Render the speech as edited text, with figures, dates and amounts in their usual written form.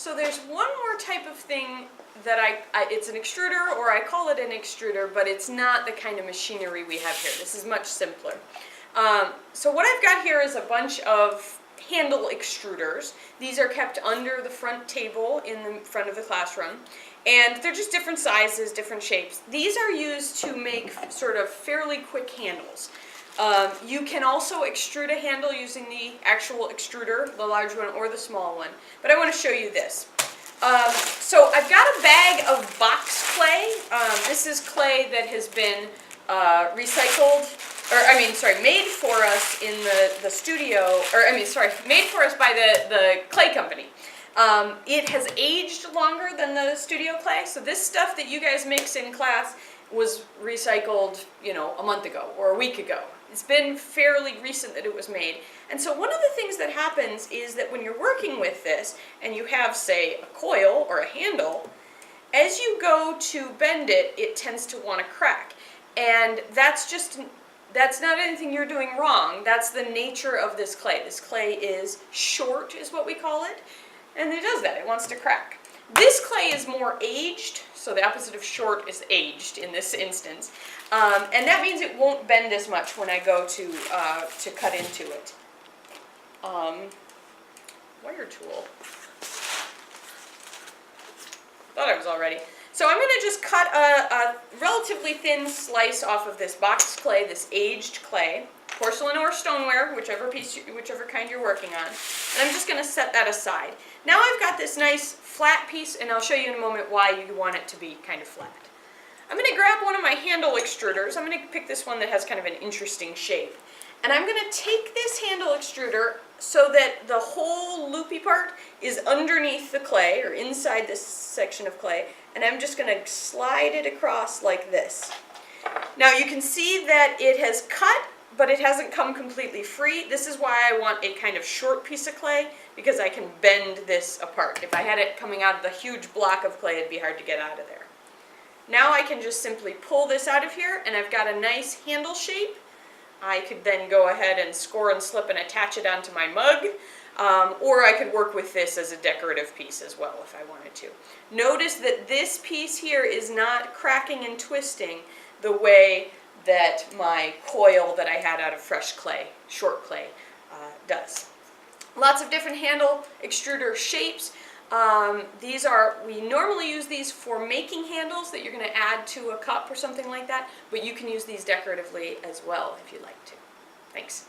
So there's one more type of thing that it's an extruder, or I call it an extruder, but it's not the kind of machinery we have here. This is much simpler. So what I've got here is a bunch of handle extruders. These are kept under the front table in the front of the classroom, and they're just different sizes, different shapes. These are used to make sort of fairly quick handles. You can also extrude a handle using the actual extruder, the large one or the small one, but I want to show you this. So I've got a bag of box clay. This is clay that has been recycled, made for us in the studio, made for us by the clay company. It has aged longer than the studio clay, so this stuff that you guys mix in class was recycled, a month ago or a week ago. It's been fairly recent that it was made. And so one of the things that happens is that when you're working with this and you have, say, a coil or a handle, as you go to bend it, it tends to want to crack. And that's not anything you're doing wrong. That's the nature of this clay. This clay is short, is what we call it, and it does that. It wants to crack. This clay is more aged, so the opposite of short is aged in this instance, and that means it won't bend as much when I go to cut into it. Wire tool. Thought I was all ready. So I'm going to just cut a relatively thin slice off of this box clay, this aged clay, porcelain or stoneware, whichever kind you're working on. And I'm just going to set that aside. Now I've got this nice flat piece, and I'll show you in a moment why you want it to be kind of flat. I'm going to grab one of my handle extruders. I'm going to pick this one that has kind of an interesting shape. And I'm going to take this handle extruder so that the whole loopy part is underneath the clay, or inside this section of clay, and I'm just going to slide it across like this. Now you can see that it has cut, but it hasn't come completely free. This is why I want a kind of short piece of clay, because I can bend this apart. If I had it coming out of the huge block of clay, it'd be hard to get out of there. Now I can just simply pull this out of here, and I've got a nice handle shape. I could then go ahead and score and slip and attach it onto my mug, or I could work with this as a decorative piece as well if I wanted to. Notice that this piece here is not cracking and twisting the way that my coil that I had out of fresh clay, short clay, does. Lots of different handle extruder shapes. We normally use these for making handles that you're going to add to a cup or something like that, but you can use these decoratively as well if you'd like to. Thanks.